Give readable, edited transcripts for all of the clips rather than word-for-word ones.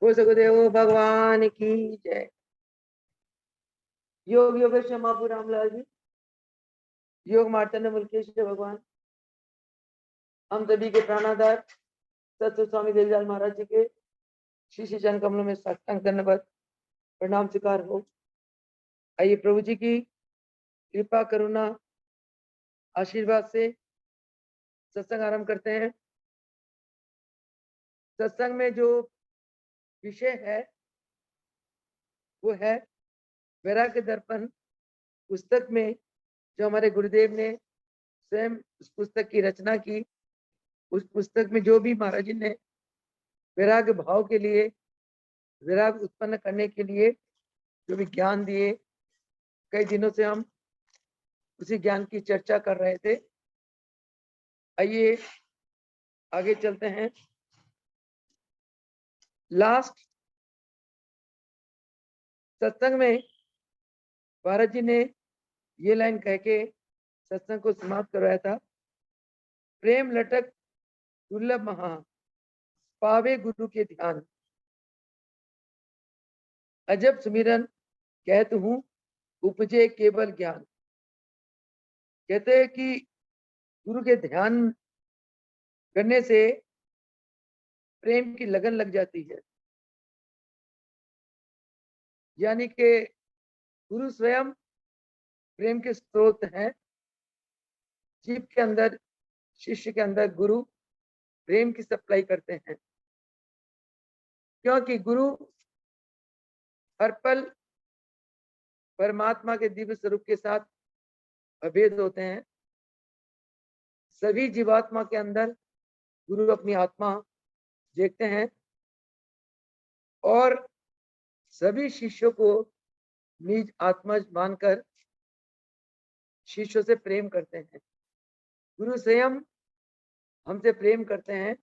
ओ सगुदेव भगवान की जय। योग योगेश महापु रामलाल जी, योग मार्तंड मुल्केश भगवान, हम सभी के प्राणाधार सत्य स्वामी देवलाल महाराज जी के श्री चरण कमलों में साष्टांग दंडवत प्रणाम स्वीकार हो। आइए प्रभु जी की कृपा करुणा आशीर्वाद से सत्संग आरंभ करते हैं। सत्संग में जो विषय है वो है वैराग्य दर्पण पुस्तक में जो हमारे गुरुदेव ने स्वयं उस पुस्तक की रचना की। उस पुस्तक में जो भी महाराज जी ने वैराग्य भाव के लिए, वैराग्य उत्पन्न करने के लिए जो भी ज्ञान दिए, कई दिनों से हम उसी ज्ञान की चर्चा कर रहे थे। आइए आगे चलते हैं। लास्ट सत्संग में महाराज जी ने ये लाइन कह के सत्संग को समाप्त करवाया था। प्रेम लटक दुर्लभ महा पावे गुरु के ध्यान, अजब सुमिरन कहत हूँ उपजे केवल ज्ञान। कहते हैं कि गुरु के ध्यान करने से प्रेम की लगन लग जाती है, यानी कि गुरु स्वयं प्रेम के स्रोत हैं। जीव के अंदर, शिष्य के अंदर गुरु प्रेम की सप्लाई करते हैं, क्योंकि गुरु हर पल परमात्मा के दिव्य स्वरूप के साथ अभेद होते हैं। सभी जीवात्मा के अंदर गुरु अपनी आत्मा देखते हैं और सभी शिष्यों को निज आत्मा मानकर शिष्यों से प्रेम करते हैं। गुरु स्वयं हमसे प्रेम करते हैं,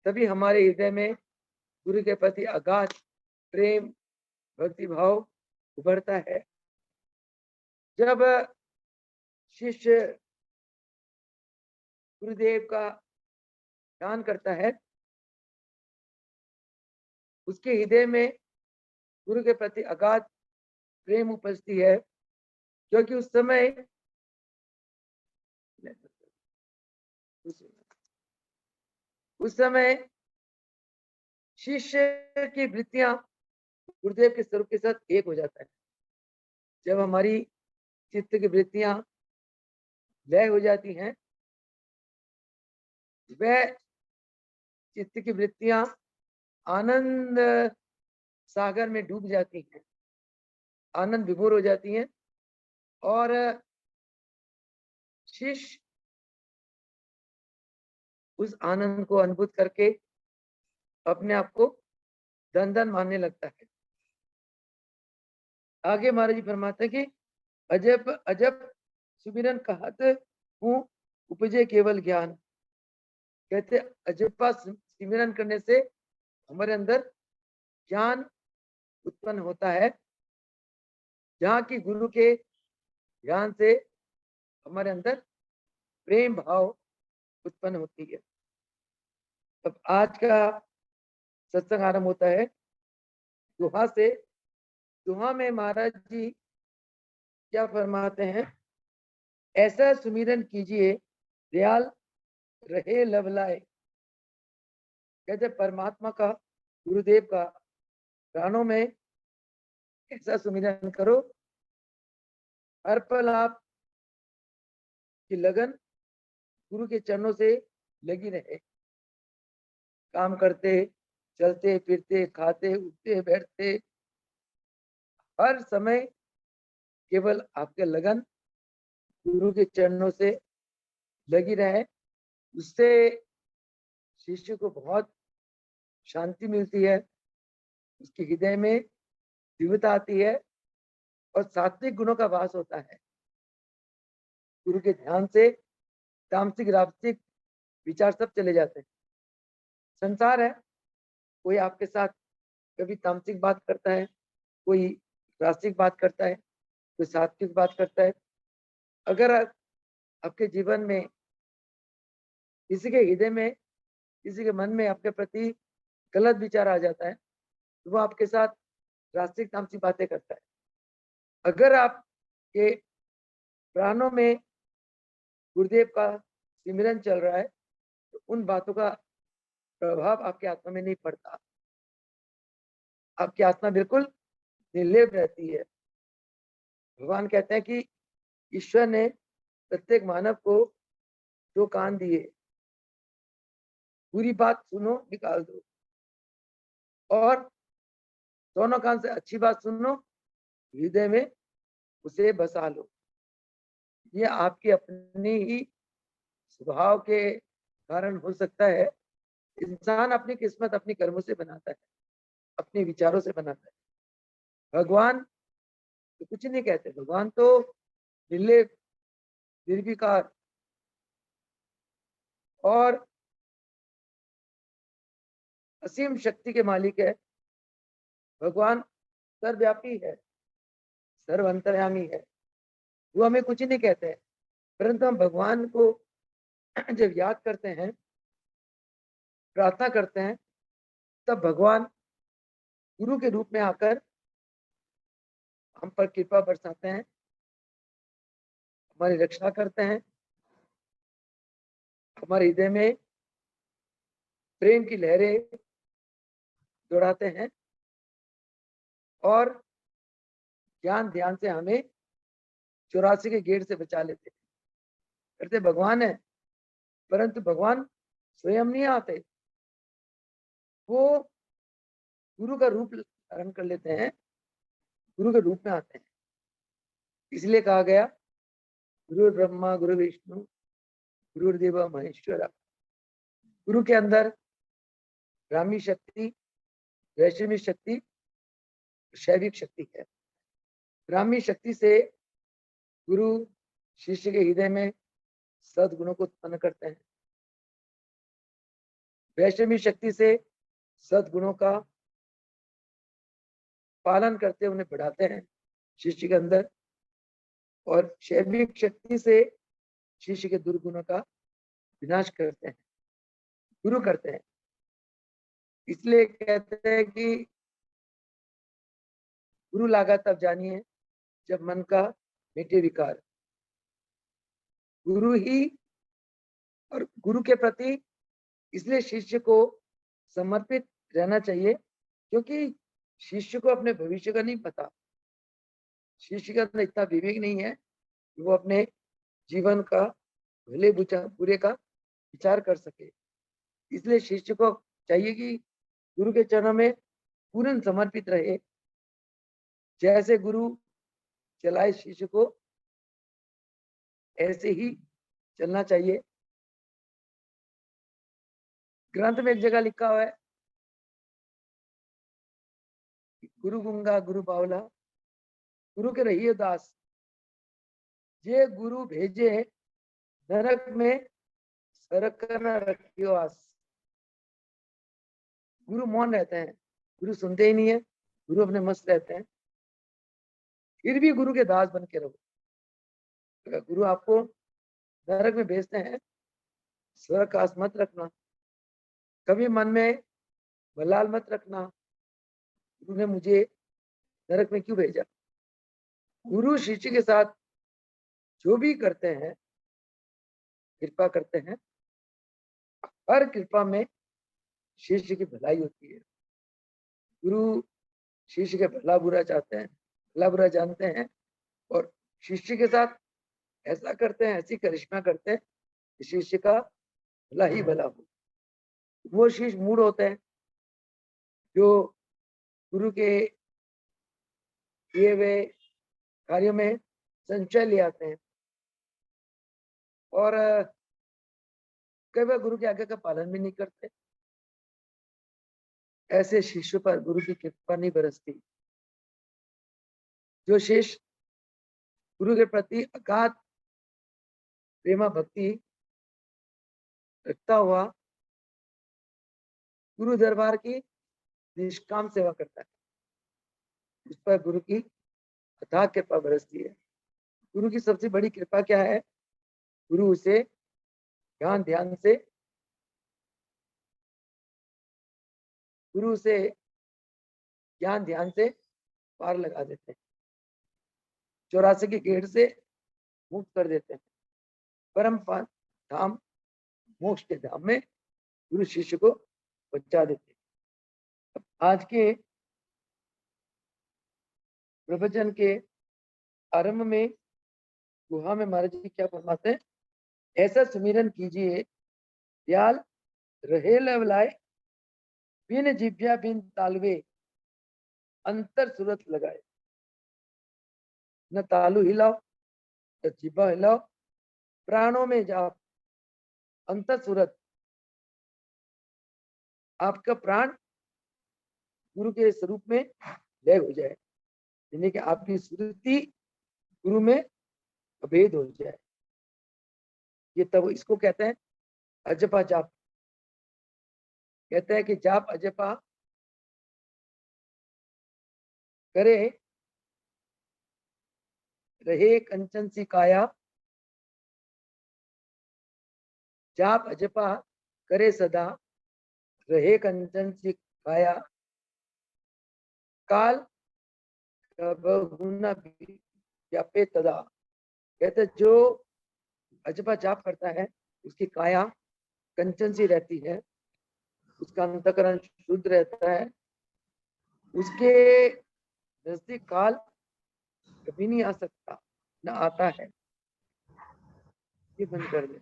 तभी हमारे हृदय में गुरु के प्रति अगाध प्रेम भक्ति भाव उभरता है। जब शिष्य गुरुदेव का ध्यान करता है, उसके हृदय में गुरु के प्रति अगाध प्रेम उपजती है, क्योंकि उस समय शिष्य की वृत्तियां गुरुदेव के स्वरूप के साथ एक हो जाता है। जब हमारी चित्त की वृत्तियां लय हो जाती हैं, वह चित्त की वृत्तियां आनंद सागर में डूब जाती हैं, आनंद विभोर हो जाती हैं और शिष्य उस आनंद को अनुभूत करके अपने आप को धन धन मानने लगता है। आगे महाराज जी फरमाते हैं कि अजब अजब सुमिरन कहत हूँ उपजे केवल ज्ञान। कहते अजब सुमिरन करने से हमारे अंदर ज्ञान उत्पन्न होता है, जहाँ की गुरु के ज्ञान से हमारे अंदर प्रेम भाव उत्पन्न होती है। अब आज का सत्संग आरंभ होता है दुहा से। दुहा में महाराज जी क्या फरमाते हैं? ऐसा सुमिरन कीजिए दयाल रहे लवलाए। कहते परमात्मा का, गुरुदेव का प्राणों में ऐसा सुमिरन करो, हर पल आप की लगन गुरु के चरणों से लगी रहे। काम करते, चलते फिरते, खाते उठते बैठते, हर समय केवल आपके लगन गुरु के चरणों से लगी रहे। उससे शिष्य को बहुत शांति मिलती है, उसके हृदय में दिव्यता आती है और सात्विक गुणों का वास होता है। गुरु के ध्यान से तामसिक राजसिक विचार सब चले जाते हैं। संसार है, कोई आपके साथ कभी तामसिक बात करता है, कोई राजसिक बात करता है, कोई सात्विक बात करता है। अगर आपके जीवन में किसी के हृदय में, किसी के मन में आपके प्रति गलत विचार आ जाता है, तो वो आपके साथ रास्तिक तामसिक बातें करता है। अगर आपके प्राणों में गुरुदेव का सिमरन चल रहा है तो उन बातों का प्रभाव आपकी आत्मा में नहीं पड़ता, आपकी आत्मा बिल्कुल निर्लेप रहती है। भगवान कहते हैं कि ईश्वर ने प्रत्येक मानव को 2 कान दिए, बुरी बात सुनो निकाल दो, और दोनों कान से अच्छी बात सुनो, हृदय में उसे बसा लो। ये आपके अपने ही स्वभाव के कारण हो सकता है। इंसान अपनी किस्मत अपनी कर्मों से बनाता है, अपने विचारों से बनाता है। भगवान तो कुछ नहीं कहते, भगवान तो निर्लेप, निर्विकार और असीम शक्ति के मालिक है। भगवान सर्वव्यापी है, सर्व अंतर्यामी है। वो हमें कुछ नहीं कहते हैं, परंतु हम भगवान को जब याद करते हैं, प्रार्थना करते हैं, तब भगवान गुरु के रूप में आकर हम पर कृपा बरसाते हैं, हमारी रक्षा करते हैं, हमारे हृदय में प्रेम की लहरें दौड़ाते हैं और ज्ञान ध्यान से हमें 84 के गेट से बचा लेते हैं। कहते भगवान है, परंतु भगवान स्वयं नहीं आते, वो गुरु का रूप धारण कर लेते हैं, गुरु के रूप में आते हैं। इसलिए कहा गया गुरु ब्रह्मा गुरु विष्णु गुरुदेव महेश्वरा। गुरु के अंदर ब्राह्मी शक्ति, वैष्णवी शक्ति, शैविक शक्ति है। ब्राह्मी शक्ति से गुरु शिष्य के हृदय में सद्गुणों को उत्पन्न करते हैं। वैष्णवी शक्ति से सद्गुणों का पालन करते उन्हें बढ़ाते हैं शिष्य के अंदर, और शैविक शक्ति से शिष्य के दुर्गुणों का विनाश करते हैं, गुरु करते हैं। इसलिए कहते हैं कि गुरु लागा तब जानिए जब मन का मिटे विकार। गुरु ही, और गुरु के प्रति इसलिए शिष्य को समर्पित रहना चाहिए, क्योंकि शिष्य को अपने भविष्य का नहीं पता। शिष्य का अंदर इतना विवेक नहीं है कि वो अपने जीवन का भले बुरे का विचार कर सके। इसलिए शिष्य को चाहिए कि गुरु के चरणों में पूर्ण समर्पित रहे। जैसे गुरु चलाए शिष्य को, ऐसे ही चलना चाहिए। ग्रंथ में एक जगह लिखा हुआ है, गुरु गुंगा गुरु बावला, गुरु के रहिए दास, जे गुरु भेजे नरक में सरक न रखियो आस। गुरु मौन रहते हैं, गुरु सुनते ही नहीं है, गुरु अपने मस्त रहते हैं। फिर भी गुरु के दास बन के रहो। अगर गुरु आपको नरक में भेजते हैं, स्वर्ग का आस मत रखना, कभी मन में मलाल मत रखना, गुरु ने मुझे नरक में क्यों भेजा। गुरु शिष्य के साथ जो भी करते हैं, कृपा करते हैं, हर कृपा में शिष्य की भलाई होती है। गुरु शिष्य के भला बुरा चाहते हैं, भला बुरा जानते हैं, और शिष्य के साथ ऐसा करते हैं, ऐसी करिश्मा करते हैं कि शिष्य का भला ही भला हो। वो शिष्य मूड होते हैं जो गुरु के किए हुए कार्यों में संचय ले आते हैं, और कई बार गुरु के आज्ञा का पालन भी नहीं करते। ऐसे शिष्यों पर गुरु की कृपा नहीं बरसती। जो शिष्य गुरु के प्रति अगाध प्रेमा भक्ति रखता हुआ गुरु दरबार की निष्काम सेवा करता है, उस पर गुरु की अथाह कृपा बरसती है। गुरु की सबसे बड़ी कृपा क्या है? गुरु उसे ज्ञान ध्यान से, गुरु से ज्ञान ध्यान से पार लगा देते हैं, 84 की गेड़ से मुक्त कर देते हैं, परम धाम मोक्ष के धाम में गुरु शिष्य को पहुंचा देते हैं। आज के प्रवचन के आरंभ में गुहा में महाराज जी क्या फरमाते हैं, ऐसा सुमिरन कीजिए दयाल रहे लवलाए, बिन जिभ्या बिन तालवे अंतर सूरत लगाए। न तालू हिलाओ न जिभा हिलाओ, प्राणों में जाप अंतर सूरत, आपका प्राण गुरु के स्वरूप में लय हो जाए, यानी कि आपकी सुरति गुरु में अभेद हो जाए। ये तब इसको कहते हैं अजपा जाप। कहते हैं कि जाप अजपा करे रहे कंचन सी काया, जाप अजपा करे सदा रहे कंचन सी काया, काल व्यापे तदा। कहते जो अजपा जाप करता है उसकी काया कंचन सी रहती है, उसका अंतकरण शुद्ध रहता है, उसके नजदीक काल कभी नहीं आ सकता, न आता है। ये बंद कर दे,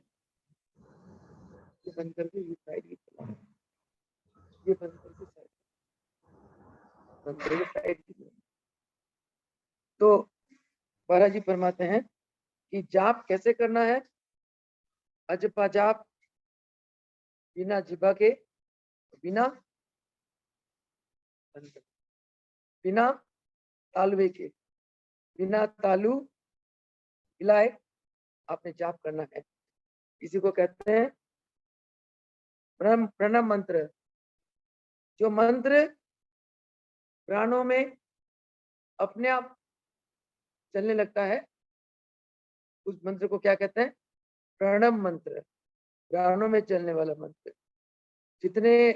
ये बंद करके ये साइड की चला, ये बंद करके साइड, बंद करके साइड की। तो महाराज जी फरमाते हैं कि जाप कैसे करना है, अजपा जाप बिना जिभा के, बिना बिना तालवे के, बिना तालू हिलाए आपने जाप करना है। इसी को कहते हैं प्रणव मंत्र। जो मंत्र प्राणों में अपने आप चलने लगता है उस मंत्र को क्या कहते हैं, प्रणव मंत्र, प्राणों में चलने वाला मंत्र। जितने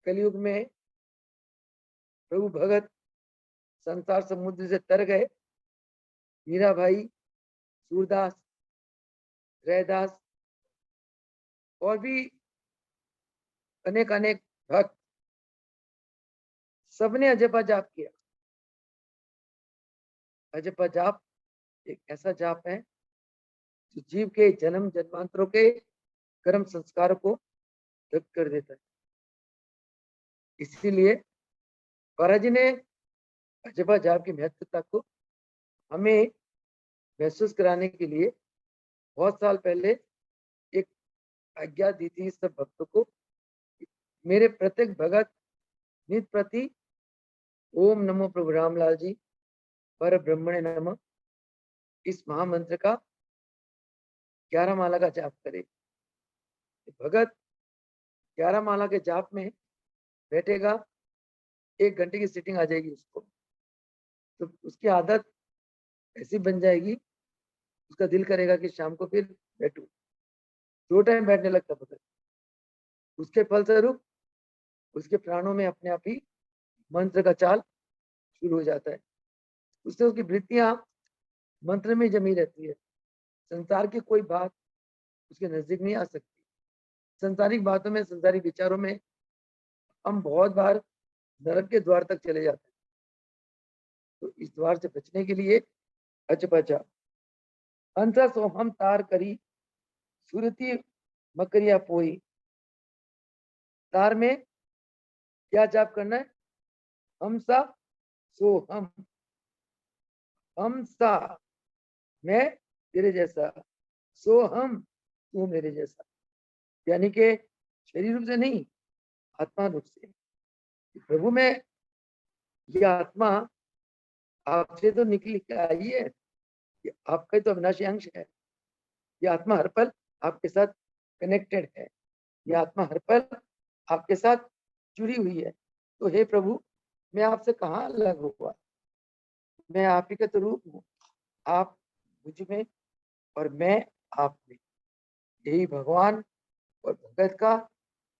कलयुग में प्रभु भगत संसार समुद्र से तर गए, मीरा भाई, सूरदास, रैदास और भी अनेक अनेक भक्त, सबने अजपा जाप किया। अजपा जाप एक ऐसा जाप है जो जीव के जन्म जन्मांतरों के कर्म संस्कार को ढक कर देता है। इसीलिए महाराज जी ने अजपा जाप की महत्वता को हमें महसूस कराने के लिए बहुत साल पहले एक आज्ञा दी थी सब भक्तों को, मेरे प्रत्येक भगत नित प्रति ओम नमो प्रभु रामलाल जी पर ब्रह्मणे नमः इस महामंत्र का 11 माला का जाप करे। भगत 11 माला के जाप में बैठेगा, 1 घंटे की सीटिंग आ जाएगी उसको, तो उसकी आदत ऐसी बन जाएगी, उसका दिल करेगा कि शाम को फिर बैठू, 2 टाइम बैठने लगता भगत। उसके फलस्वरूप उसके प्राणों में अपने आप ही मंत्र का चाल शुरू हो जाता है। उससे उसकी वृत्तियां मंत्र में जमी रहती है, संसार की कोई बात उसके नजदीक नहीं आ सकती। संसारिक बातों में, संसारिक विचारों में हम बहुत बार नरक के द्वार तक चले जाते हैं। तो इस द्वार से बचने के लिए अजपा जाप। अंसा सोहम तार करी सुरती मकरिया पोई। तार में क्या जाप करना है, हमसा सोहम, हमसा मैं तेरे जैसा, सोहम तू मेरे जैसा, यानी कि शरीर रूप से नहीं, आत्मा रूप से। प्रभु में ये आत्मा आपसे तो निकली के आई है, ये आपका तो अविनाशी अंश है। ये आत्मा हर पल आपके साथ कनेक्टेड है, ये आत्मा हर पल आपके साथ जुड़ी हुई है। तो हे प्रभु, मैं आपसे कहाँ अलग हुआ, मैं आप ही का तो रूप हूँ, आप मुझ में और मैं आप में। यही भगवान और भगत का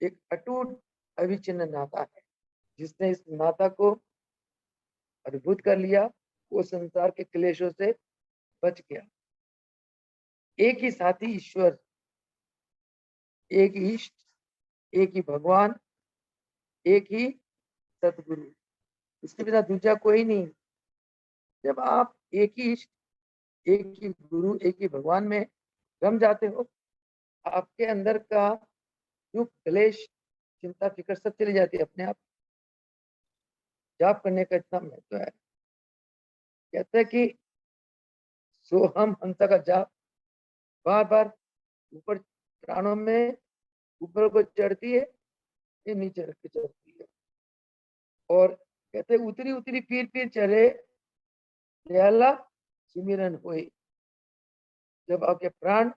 एक अटूट अविच्छिन्न नाता है, जिसने इस नाता को अद्भुत कर लिया, वो संसार के क्लेशों से बच गया। एक ही साथी ईश्वर, एक ही इष्ट, एक ही भगवान, एक ही सतगुरु, इसके बिना दूसरा कोई नहीं। जब आप एक ही इष्ट, एक ही गुरु, एक ही भगवान में रम जाते हो, आपके अंदर का दुख, क्लेश, चिंता, फिक्र सब चली जाती है अपने आप। जाप करने का इतना महत्व है। कहते हैं कि सोहम हंसा का जाप बार बार ऊपर प्राणों में ऊपर को चढ़ती है, ये नीचे रख के चढ़ती है। और कहते उतरी उतरी पीर पीर चले दयाला सुमिरन हुई। जब आपके प्राण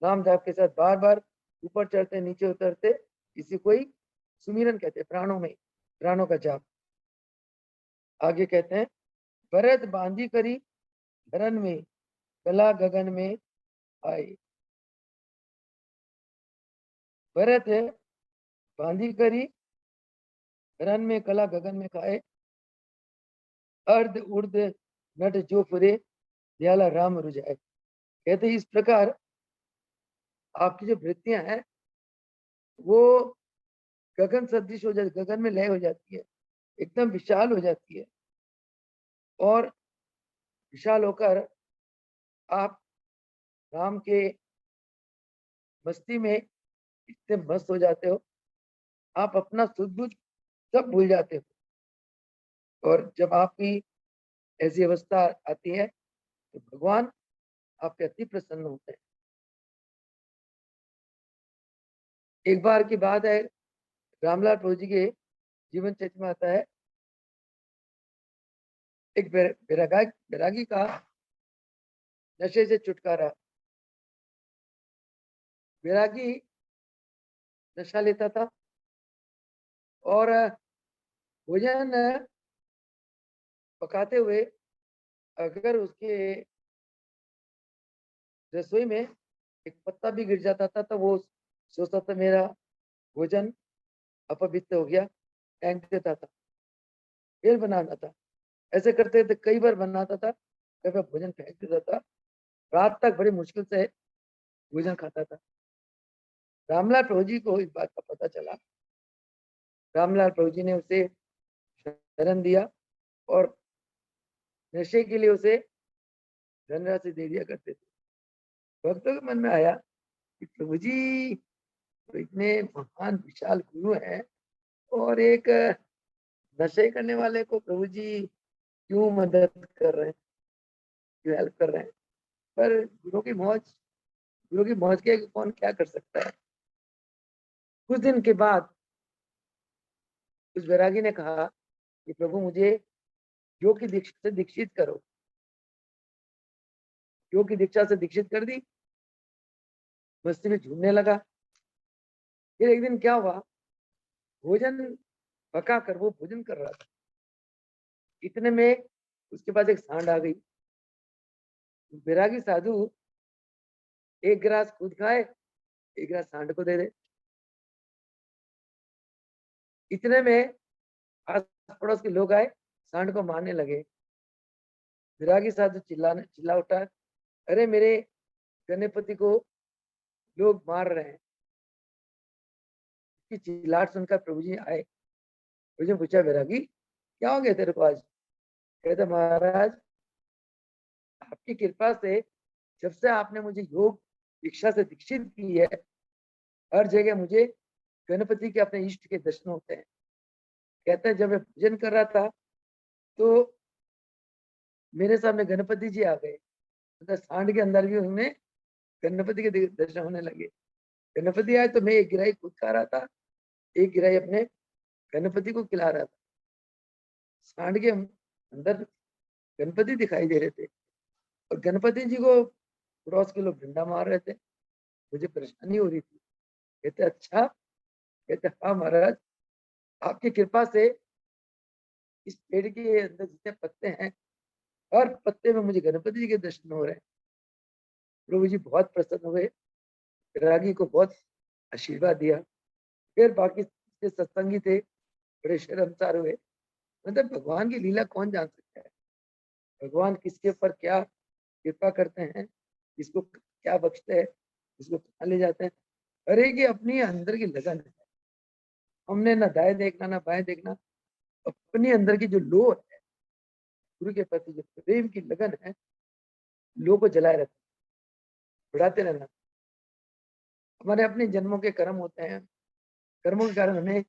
नाम जाप के साथ बार बार ऊपर चढ़ते नीचे उतरते, इसी को ही सुमिरन कहते हैं, प्राणों में, प्राणों का जाप। आगे कहते हैं, भरत बांधी करी धरन में, कला गगन में आए। भरत बांधी करी धरन में, कला गगन में खाए। अर्ध उर्ध नट जो फुरे, दयाला राम रुझाए। कहते इस प्रकार आपकी जो वृत्तियां हैं वो गगन सदृश हो जाती, गगन में लय हो जाती है, एकदम विशाल हो जाती है। और विशाल होकर आप राम के मस्ती में इतने मस्त हो जाते हो, आप अपना सुख दुख सब भूल जाते हो। और जब आपकी ऐसी अवस्था आती है तो भगवान आप पे अति प्रसन्न होते हैं। एक बार की बात है, रामलाल प्रभु जी के जीवन चरित्र में आता है, एक बैरागी का नशे से छुटकारा। बैरागी नशा लेता था और भोजन पकाते हुए अगर उसके रसोई में एक पत्ता भी गिर जाता था तो वो सोचता था मेरा भोजन अपवित्र हो गया, फेंक देता था, फिर बनाना था। ऐसे करते करते कई बार बनाता था, कई बार भोजन फेंक देता था। रात तक बड़ी मुश्किल से भोजन खाता था। रामलाल प्रभु जी को इस बात का पता चला। रामलाल प्रभु जी ने उसे शरण दिया और नशे के लिए उसे धनराशि दे दिया करते थे। भक्तों के मन में आया कि प्रभु जी तो इतने महान विशाल गुरु हैं और एक नशे करने वाले को प्रभु जी क्यों मदद कर रहे हैं, क्यों हेल्प कर रहे हैं। पर गुरु की मौज के कौन क्या कर सकता है। कुछ दिन के बाद उस वैरागी ने कहा कि प्रभु मुझे योग की दीक्षा से दीक्षित करो। योग की दीक्षा से दीक्षित कर दी, मस्ती में झूमने लगा। फिर एक दिन क्या हुआ, भोजन पका कर वो भोजन कर रहा था, इतने में उसके पास एक सांड आ गई। बैरागी साधु एक गिलास खुद खाए, एक गिलास सांड को दे दे। इतने में आस पड़ोस के लोग आए, सांड को मारने लगे। बैरागी साधु चिल्ला उठा, अरे मेरे गणपति को लोग मार रहे हैं। की चिल्लाहट सुनकर प्रभु जी आए। प्रभु जी ने पूछा, बैरागी क्या हो गया तेरे को आज। कहते महाराज आपकी कृपा से जब से आपने मुझे योग दीक्षा से दीक्षित की है, हर जगह मुझे गणपति के अपने इष्ट के दर्शन होते हैं। कहते हैं जब मैं भजन कर रहा था तो मेरे सामने गणपति जी आ गए, मतलब सांड के अंदर भी उन्हें गणपति के दर्शन होने लगे। गणपति आए तो मैं एक गिराई खुद खा रहा था, एक गिराई अपने गणपति को खिला रहा था। सांड के अंदर गणपति दिखाई दे रहे थे और गणपति जी को पड़ोस के लोग डंडा मार रहे थे। मुझे परेशानी हो रही थी। कहते अच्छा, कहते हाँ महाराज आपकी कृपा से इस पेड़ के अंदर जितने पत्ते हैं हर पत्ते में मुझे गणपति जी के दर्शन हो रहे हैं। प्रभु जी बहुत प्रसन्न हुए, रागी को बहुत आशीर्वाद दिया। फिर बाकी के सत्संगी थे, बड़े शर्मसार हुए। मतलब भगवान की लीला कौन जान सकता है, भगवान किसके ऊपर क्या कृपा करते हैं, किसको क्या बख्शते हैं, किसको कहाँ ले जाते हैं, हर एक की अपनी अंदर की लगन है। हमने ना दाएं देखना ना बाएं देखना, अपने अंदर की जो लो है, गुरु के प्रति जो प्रेम की लगन है, लो को जलाए रखना, बढ़ाते रहना। हमारे अपने जन्मों के कर्म होते हैं, कर्मों के कारण हमें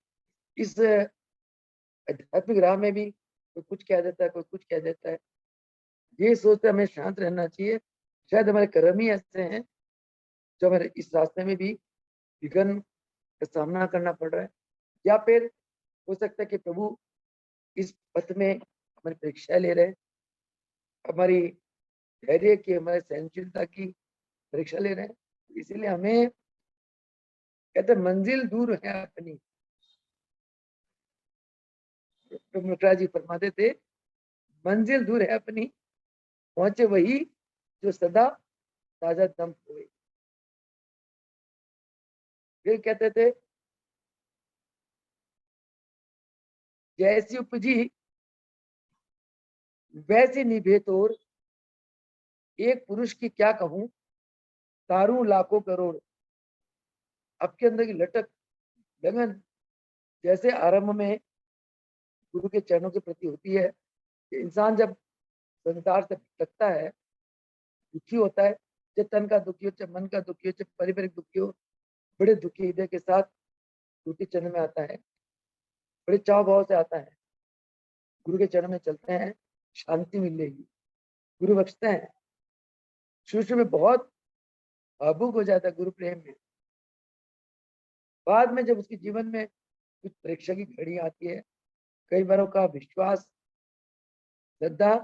इस आध्यात्मिक राह में भी कोई कुछ कह देता है, कोई कुछ कह देता है। ये सोचते हमें शांत रहना चाहिए। शायद हमारे कर्म ही ऐसे हैं जो हमारे इस रास्ते में भी विघ्न का सामना करना पड़ रहा है, या फिर हो सकता है कि प्रभु इस पथ में हमारी परीक्षा ले रहे हैं, हमारी धैर्य की, हमारे सहनशीलता की परीक्षा ले रहे हैं। इसीलिए हमें कहते हैं, मंजिल दूर है अपनी, तो मुखराज जी फरमाते थे, मंजिल दूर है अपनी, पहुंचे वही जो सदा ताजा दम हुए। फिर कहते थे, जैसी उपजी वैसी निभे तोर, एक पुरुष की क्या कहूं, तारू लाखों करोड़। आपके अंदर की लटक, लगन जैसे आरंभ में गुरु के चरणों के प्रति होती है, कि इंसान जब संसार से भटकता है, दुखी होता है, चाहे तन का दुखी हो, चाहे मन का दुखी हो, चाहे पारिवारिक दुखी हो, बड़े दुखी हृदय के साथ गुरु के चरण में आता है, बड़े चाव भाव से आता है, गुरु के चरण में चलते हैं, शांति मिलेगी, गुरु बख्शते हैं। शुरू में बहुत भावुक हो जाता है गुरु प्रेम में, बाद में जब उसके जीवन में कुछ परीक्षा की घड़ी आती है, कई बारों का विश्वास, श्रद्धा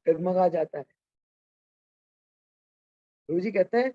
डगमगा जाता है। गुरु जी कहते हैं,